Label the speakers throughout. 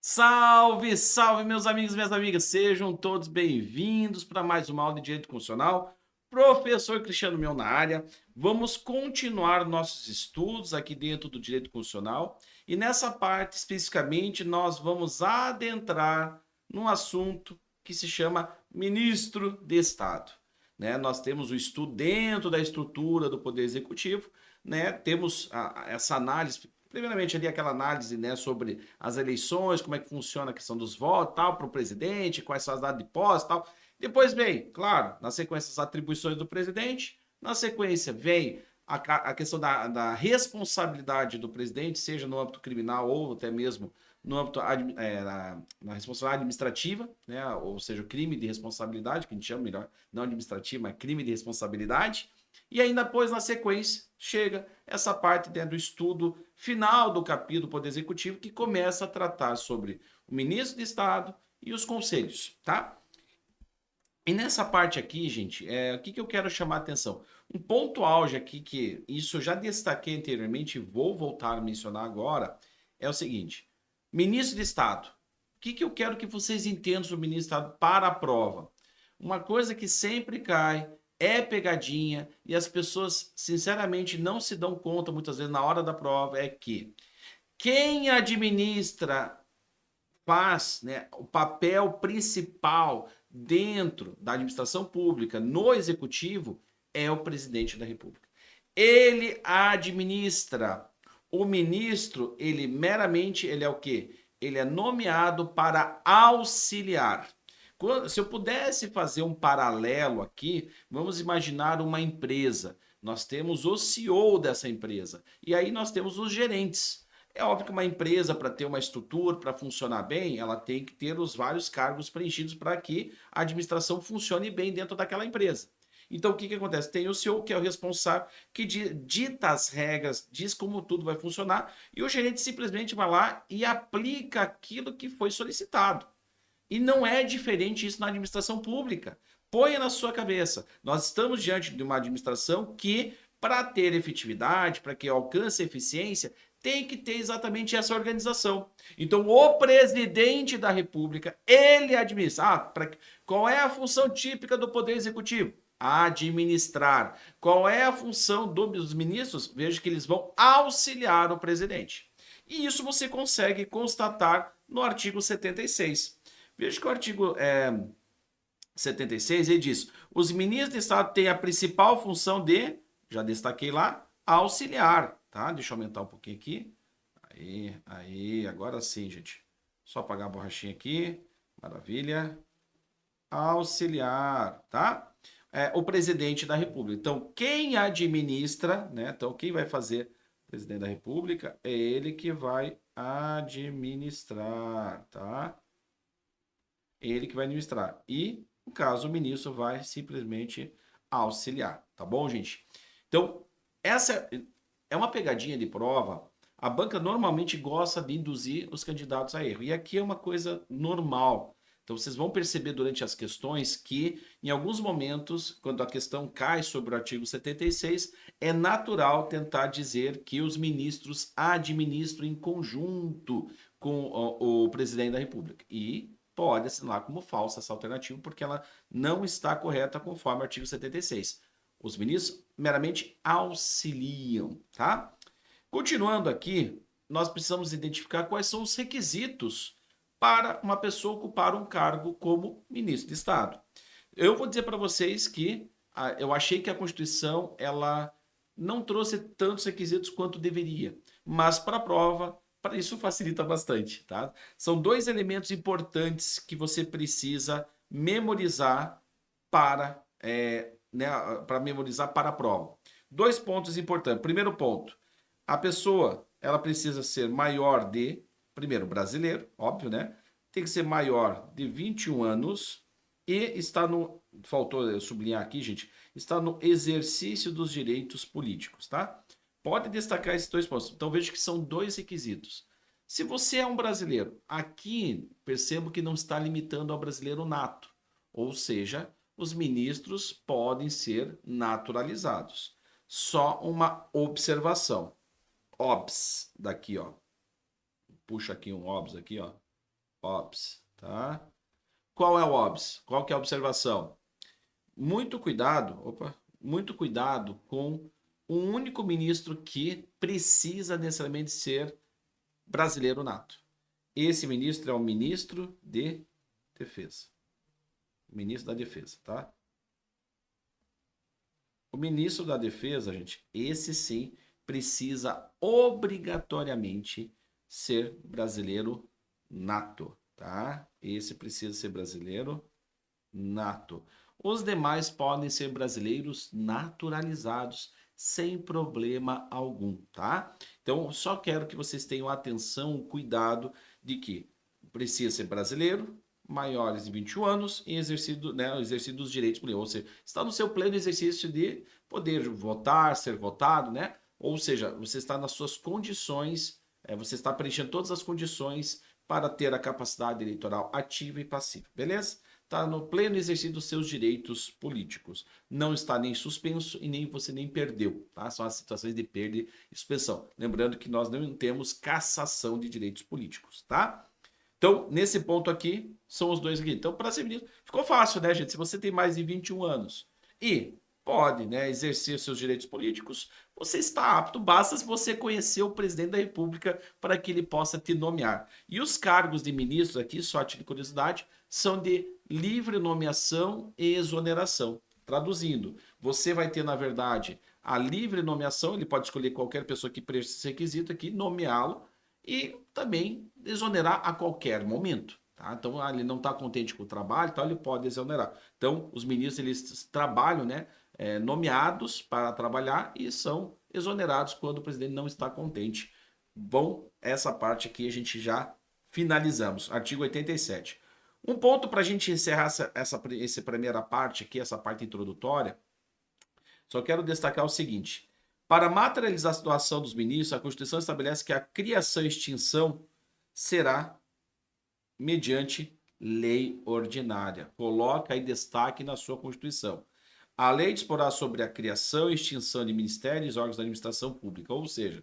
Speaker 1: Salve, salve, meus amigos e minhas amigas. Sejam todos bem-vindos para mais uma aula de Direito Constitucional. Professor Cristiano Mion na área. Vamos continuar nossos estudos aqui dentro do Direito Constitucional. E nessa parte, especificamente, nós vamos adentrar num assunto que se chama Ministro de Estado. Nós temos o estudo dentro da estrutura do Poder Executivo, temos essa análise. Primeiramente, ali aquela análise, sobre as eleições, como é que funciona a questão dos votos, tal, para o presidente, quais são as datas de posse, tal. Depois vem, claro, na sequência, as atribuições do presidente. Na sequência, vem a questão da responsabilidade do presidente, seja no âmbito criminal ou até mesmo no âmbito na responsabilidade administrativa, ou seja, o crime de responsabilidade, que a gente chama melhor, não administrativa, mas crime de responsabilidade. E aí, depois, na sequência, chega essa parte dentro do estudo final do capítulo do Poder Executivo, que começa a tratar sobre o ministro de Estado e os conselhos, tá? E nessa parte aqui, gente, o que eu quero chamar a atenção? Um ponto auge aqui, que isso eu já destaquei anteriormente e vou voltar a mencionar agora, é o seguinte: ministro de Estado. O que eu quero que vocês entendam sobre o ministro de Estado para a prova? Uma coisa que sempre cai, é pegadinha, e as pessoas, sinceramente, não se dão conta, muitas vezes, na hora da prova, é que quem administra faz, o papel principal dentro da administração pública, no executivo, é o presidente da República. Ele administra. O ministro, ele meramente, ele é o quê? Ele é nomeado para auxiliar. Se eu pudesse fazer um paralelo aqui, vamos imaginar uma empresa. Nós temos o CEO dessa empresa e aí nós temos os gerentes. É óbvio que uma empresa, para ter uma estrutura, para funcionar bem, ela tem que ter os vários cargos preenchidos para que a administração funcione bem dentro daquela empresa. Então, o que acontece? Tem o CEO, que é o responsável, que dita as regras, diz como tudo vai funcionar, e o gerente simplesmente vai lá e aplica aquilo que foi solicitado. E não é diferente isso na administração pública. Ponha na sua cabeça. Nós estamos diante de uma administração que, para ter efetividade, para que alcance eficiência, tem que ter exatamente essa organização. Então, o presidente da República, ele administra. Qual é a função típica do Poder Executivo? Administrar. Qual é a função dos ministros? Veja que eles vão auxiliar o presidente. E isso você consegue constatar no artigo 76. Veja que o artigo 76, ele diz: os ministros de Estado têm a principal função de, já destaquei lá, auxiliar, tá? Deixa eu aumentar um pouquinho aqui. Aí, agora sim, gente. Só apagar a borrachinha aqui. Maravilha. Auxiliar, tá? O presidente da República. Então, quem administra, Então, quem vai fazer o presidente da República é ele que vai administrar, tá? Ele que vai administrar. E, no caso, o ministro vai simplesmente auxiliar, tá bom, gente? Então, essa é uma pegadinha de prova. A banca normalmente gosta de induzir os candidatos a erro. E aqui é uma coisa normal. Então, vocês vão perceber durante as questões que, em alguns momentos, quando a questão cai sobre o artigo 76, é natural tentar dizer que os ministros administram em conjunto com o presidente da República. E pode assinar como falsa essa alternativa, porque ela não está correta conforme o artigo 76. Os ministros meramente auxiliam, tá? Continuando aqui, nós precisamos identificar quais são os requisitos para uma pessoa ocupar um cargo como ministro de Estado. Eu vou dizer para vocês que eu achei que a Constituição ela não trouxe tantos requisitos quanto deveria, mas para a prova, para isso facilita bastante, tá? São dois elementos importantes que você precisa memorizar para, para memorizar para a prova. Dois pontos importantes. Primeiro ponto, a pessoa ela precisa ser maior de, primeiro, brasileiro, óbvio, né? Tem que ser maior de 21 anos e está no, faltou eu sublinhar aqui, gente, está no exercício dos direitos políticos, tá? Pode destacar esses dois pontos. Então veja que são dois requisitos. Se você é um brasileiro, aqui percebo que não está limitando ao brasileiro nato, ou seja, os ministros podem ser naturalizados. Só uma observação. OBS daqui, ó. Puxa aqui um OBS aqui, ó. OBS, tá? Qual é o OBS? Qual que é a observação? Muito cuidado com um único ministro que precisa necessariamente ser brasileiro nato. Esse ministro é o ministro de Defesa. Ministro da Defesa, tá? O ministro da Defesa, gente, esse sim precisa obrigatoriamente ser brasileiro nato, tá? Esse precisa ser brasileiro nato. Os demais podem ser brasileiros naturalizados sem problema algum, tá? Então, só quero que vocês tenham atenção, cuidado de que precisa ser brasileiro, maiores de 21 anos e exercido, né, exercido dos direitos políticos, ou seja, está no seu pleno exercício de poder votar, ser votado, né? Ou seja, você está nas suas condições, você está preenchendo todas as condições para ter a capacidade eleitoral ativa e passiva, beleza? Está no pleno exercício dos seus direitos políticos. Não está nem suspenso e nem você nem perdeu, tá? São as situações de perda e suspensão. Lembrando que nós não temos cassação de direitos políticos, tá? Então, nesse ponto aqui, são os dois aqui. Então, para ser ministro, ficou fácil, né, gente? Se você tem mais de 21 anos e pode, né, exercer seus direitos políticos, você está apto, basta você conhecer o presidente da República para que ele possa te nomear. E os cargos de ministro aqui, só a título de curiosidade, são de livre nomeação e exoneração. Traduzindo, você vai ter, na verdade, a livre nomeação, ele pode escolher qualquer pessoa que preencha esse requisito aqui, nomeá-lo, e também exonerar a qualquer momento. Tá? Então, ele não está contente com o trabalho, então ele pode exonerar. Então, os ministros eles trabalham, né, nomeados para trabalhar e são exonerados quando o presidente não está contente. Bom, essa parte aqui a gente já finalizamos. Artigo 87. Um ponto para a gente encerrar essa primeira parte aqui, essa parte introdutória, só quero destacar o seguinte. Para materializar a situação dos ministros, a Constituição estabelece que a criação e extinção será mediante lei ordinária. Coloca aí destaque na sua Constituição. A lei disporá sobre a criação e extinção de ministérios e órgãos da administração pública, ou seja,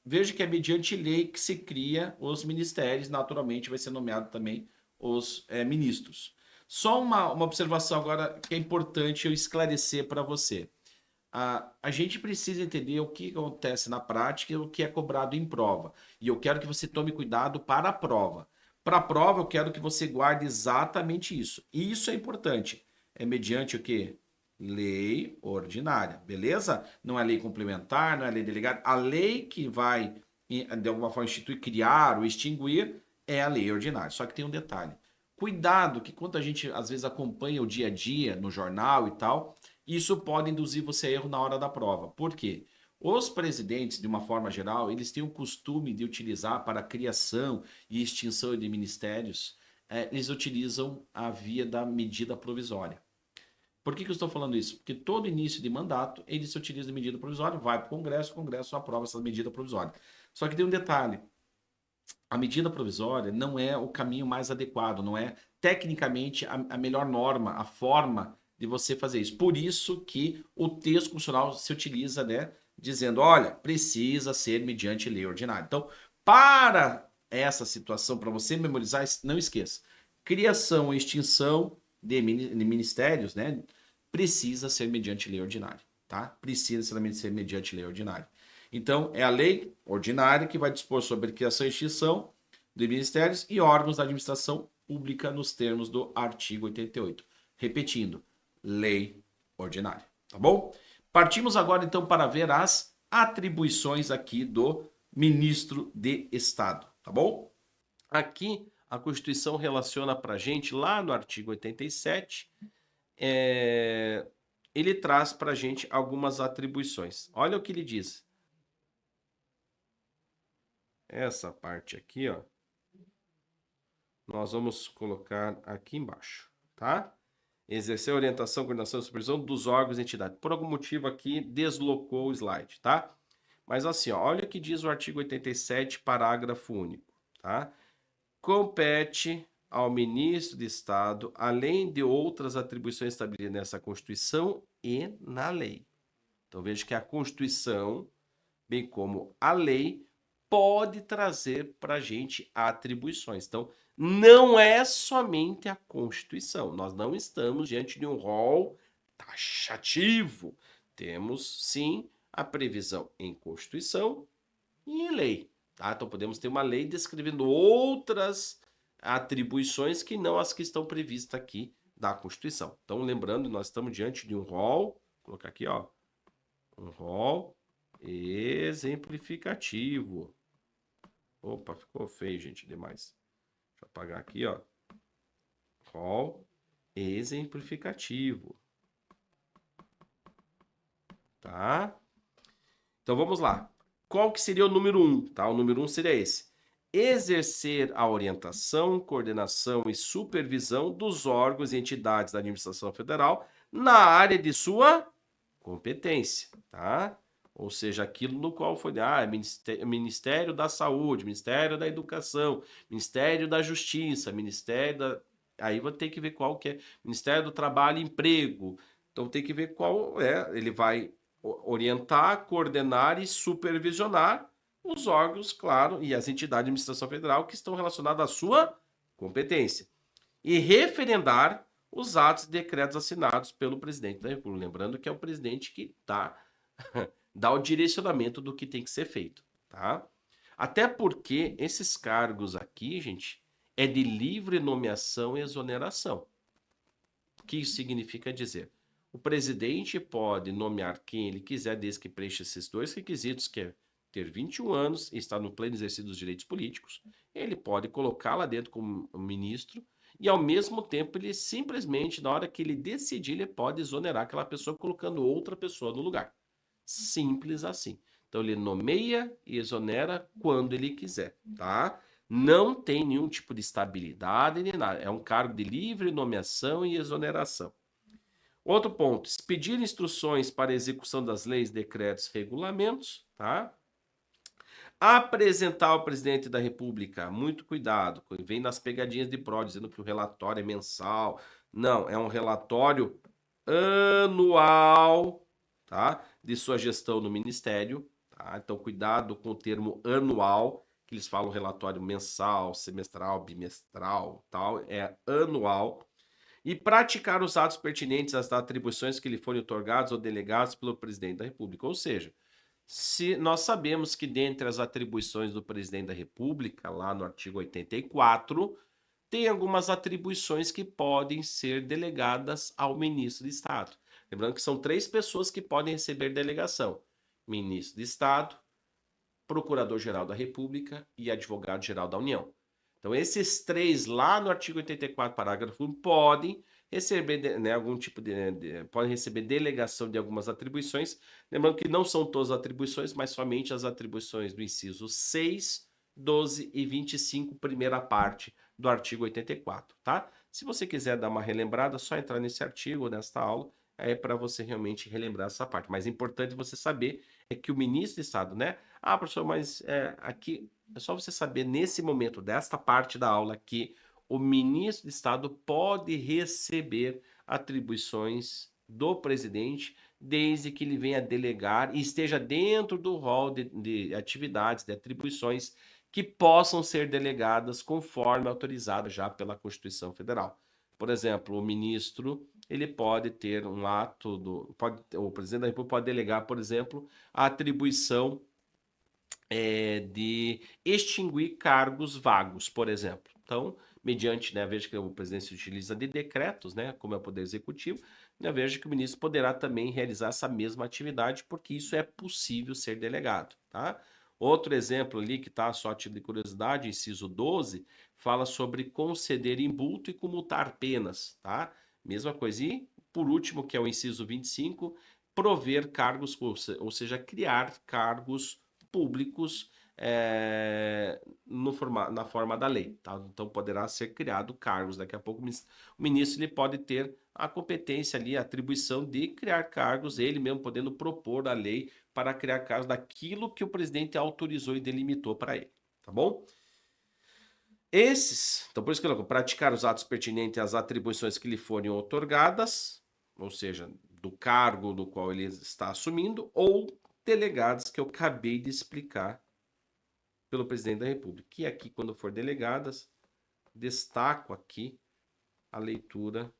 Speaker 1: veja que é mediante lei que se cria os ministérios, naturalmente vai ser nomeado também os ministros. Só uma observação agora que é importante eu esclarecer para você. A gente precisa entender o que acontece na prática e o que é cobrado em prova. E eu quero que você tome cuidado para a prova. Para a prova, eu quero que você guarde exatamente isso. E isso é importante. É mediante o quê? Lei ordinária, beleza? Não é lei complementar, não é lei delegada. A lei que vai, de alguma forma, instituir, criar ou extinguir é a lei ordinária. Só que tem um detalhe. Cuidado que quando a gente, às vezes, acompanha o dia a dia no jornal e tal, isso pode induzir você a erro na hora da prova. Por quê? Os presidentes, de uma forma geral, eles têm o costume de utilizar para a criação e extinção de ministérios, eles utilizam a via da medida provisória. Por que eu estou falando isso? Porque todo início de mandato, ele se utiliza de medida provisória, vai para o Congresso aprova essa medida provisória. Só que tem um detalhe, a medida provisória não é o caminho mais adequado, não é tecnicamente a melhor norma, a forma de você fazer isso. Por isso que o texto constitucional se utiliza, né, dizendo, olha, precisa ser mediante lei ordinária. Então, para essa situação, para você memorizar, não esqueça, criação e extinção de ministérios, né, precisa ser mediante lei ordinária, tá? Precisa necessariamente ser mediante lei ordinária. Então, é a lei ordinária que vai dispor sobre a criação e extinção de ministérios e órgãos da administração pública nos termos do artigo 88. Repetindo, lei ordinária, tá bom? Partimos agora, então, para ver as atribuições aqui do ministro de Estado, tá bom? Aqui, a Constituição relaciona para a gente, lá no artigo 87, ele traz para a gente algumas atribuições. Olha o que ele diz. Essa parte aqui, ó, nós vamos colocar aqui embaixo, tá? Exercer orientação, coordenação e supervisão dos órgãos e entidades. Por algum motivo aqui deslocou o slide, tá? Mas assim, ó, olha o que diz o artigo 87, parágrafo único, tá? Compete ao ministro de Estado, além de outras atribuições estabelecidas nessa Constituição e na lei. Então veja que a Constituição, bem como a lei,
Speaker 2: pode trazer para a gente atribuições. Então, não é somente a Constituição. Nós não estamos diante de um rol taxativo. Temos, sim, a previsão em Constituição e em lei. Tá? Então, podemos ter uma lei descrevendo outras atribuições que não as que estão previstas aqui da Constituição. Então, lembrando, nós estamos diante de um rol, vou colocar aqui, ó, um rol exemplificativo. Opa, ficou feio, gente, demais. Deixa eu apagar aqui, ó. Rol exemplificativo. Tá? Então vamos lá. Qual que seria o número 1? Tá? O número 1 seria esse. Exercer a orientação, coordenação e supervisão dos órgãos e entidades da administração federal na área de sua competência, tá? Ou seja, aquilo no qual foi, Ministério da Saúde, Ministério da Educação, Ministério da Justiça, Ministério da... Aí vou ter que ver qual que é. Ministério do Trabalho e Emprego. Então tem que ver qual é. Ele vai orientar, coordenar e supervisionar os órgãos, claro, e as entidades de administração federal que estão relacionadas à sua competência. E referendar os atos e decretos assinados pelo presidente da República. Lembrando que é o presidente que dá o direcionamento do que tem que ser feito, tá? Até porque esses cargos aqui, gente, é de livre nomeação e exoneração. O que isso significa dizer? O presidente pode nomear quem ele quiser, desde que preencha esses dois requisitos, que é ter 21 anos e estar no pleno exercício dos direitos políticos. Ele pode colocar lá dentro como ministro e, ao mesmo tempo, ele simplesmente, na hora que ele decidir, ele pode exonerar aquela pessoa colocando outra pessoa no lugar. Simples assim. Então, ele nomeia e exonera quando ele quiser, tá? Não tem nenhum tipo de estabilidade nem nada. É um cargo de livre nomeação e exoneração. Outro ponto, expedir instruções para execução das leis, decretos, regulamentos, tá? Apresentar ao presidente da República, muito cuidado, vem nas pegadinhas de pró, dizendo que o relatório é mensal. Não, é um relatório anual, tá? De sua gestão no ministério, tá? Então, cuidado com o termo anual, que eles falam relatório mensal, semestral, bimestral, tal, é anual. E praticar os atos pertinentes às atribuições que lhe forem otorgados ou delegados pelo presidente da República. Ou seja, se nós sabemos que dentre as atribuições do presidente da República, lá no artigo 84, tem algumas atribuições que podem ser delegadas ao ministro de Estado. Lembrando que são 3 pessoas que podem receber delegação: ministro de Estado, procurador-geral da República e advogado-geral da União. Então, esses 3 lá no artigo 84, parágrafo 1, podem receber, né, algum tipo podem receber delegação de algumas atribuições. Lembrando que não são todas as atribuições, mas somente as atribuições do inciso 6, 12 e 25, primeira parte do artigo 84, tá? Se você quiser dar uma relembrada, é só entrar nesse artigo, nesta aula, é para você realmente relembrar essa parte. Mas é importante você saber é que o ministro de Estado, né? Ah, professor, mas aqui é só você saber nesse momento desta parte da aula que o ministro de Estado pode receber atribuições do presidente desde que ele venha delegar e esteja dentro do rol de atividades, de atribuições que possam ser delegadas conforme autorizado já pela Constituição Federal. Por exemplo, o ministro ele pode ter um ato o presidente da República pode delegar, por exemplo, a atribuição de extinguir cargos vagos, por exemplo. Então, mediante, né, veja que o presidente se utiliza de decretos, né, como é o poder executivo, né, veja que o ministro poderá também realizar essa mesma atividade, porque isso é possível ser delegado, tá? Outro exemplo ali que está só a título de curiosidade, inciso 12, fala sobre conceder indulto e comutar penas, tá? Mesma coisa. E, por último, que é o inciso 25, prover cargos, ou seja, criar cargos públicos na forma da lei. Tá? Então, poderá ser criado cargos. Daqui a pouco, o ministro ele pode ter a competência ali, a atribuição de criar cargos, ele mesmo podendo propor a lei para criar cargos daquilo que o presidente autorizou e delimitou para ele. Tá bom? Então por isso que eu coloco, praticar os atos pertinentes às atribuições que lhe forem otorgadas, ou seja, do cargo no qual ele está assumindo, ou delegados que eu acabei de explicar pelo presidente da República. E aqui, quando for delegadas, destaco aqui a leitura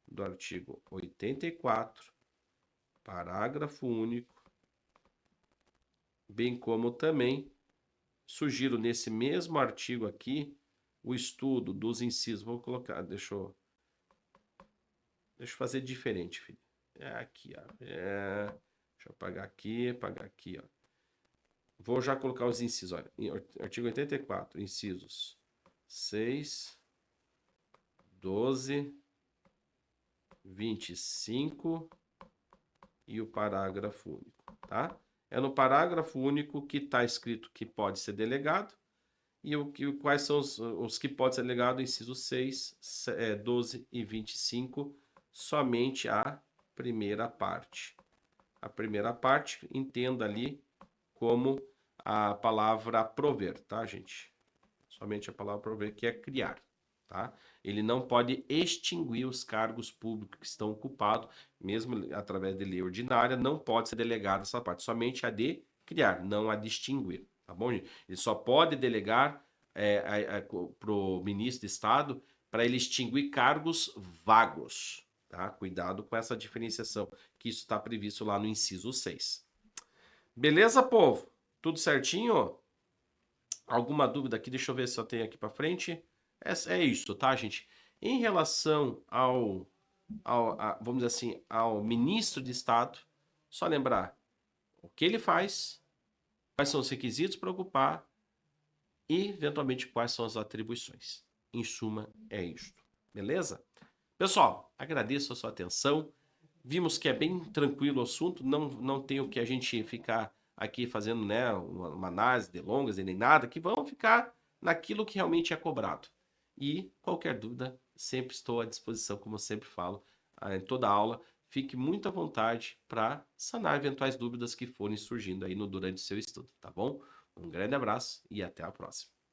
Speaker 2: do artigo 84, parágrafo único, bem como também sugiro nesse mesmo artigo aqui o estudo dos incisos. Vou colocar, deixa eu fazer diferente, filho. Aqui, ó. Deixa eu apagar aqui, ó. Vou já colocar os incisos, olha. Artigo 84, incisos 6, 12, 25 e o parágrafo único, tá? É no parágrafo único que está escrito que pode ser delegado e quais são os que podem ser delegados, inciso 6, 12 e 25, somente a primeira parte. A primeira parte, entenda ali como a palavra prover, tá, gente? Somente a palavra prover, que é criar, tá? Ele não pode extinguir os cargos públicos que estão ocupados, mesmo através de lei ordinária, não pode ser delegada essa parte, somente a de criar, não a de extinguir, tá bom, gente? Ele só pode delegar para o ministro de Estado para ele extinguir cargos vagos, tá? Cuidado com essa diferenciação, que isso está previsto lá no inciso 6. Beleza, povo? Tudo certinho? Alguma dúvida aqui? Deixa eu ver se eu tenho aqui para frente. É isso, tá, gente? Em relação vamos dizer assim, ao ministro de Estado, só lembrar o que ele faz, quais são os requisitos para ocupar e, eventualmente, quais são as atribuições. Em suma, é isto. Beleza? Pessoal, agradeço a sua atenção. Vimos que é bem tranquilo o assunto, não tem o que a gente ficar aqui fazendo, né, uma análise de longas e nem nada, que vão ficar naquilo que realmente é cobrado. E qualquer dúvida, sempre estou à disposição, como eu sempre falo, em toda aula. Fique muito à vontade para sanar eventuais dúvidas que forem surgindo aí durante o seu estudo, tá bom? Um grande abraço e até a próxima.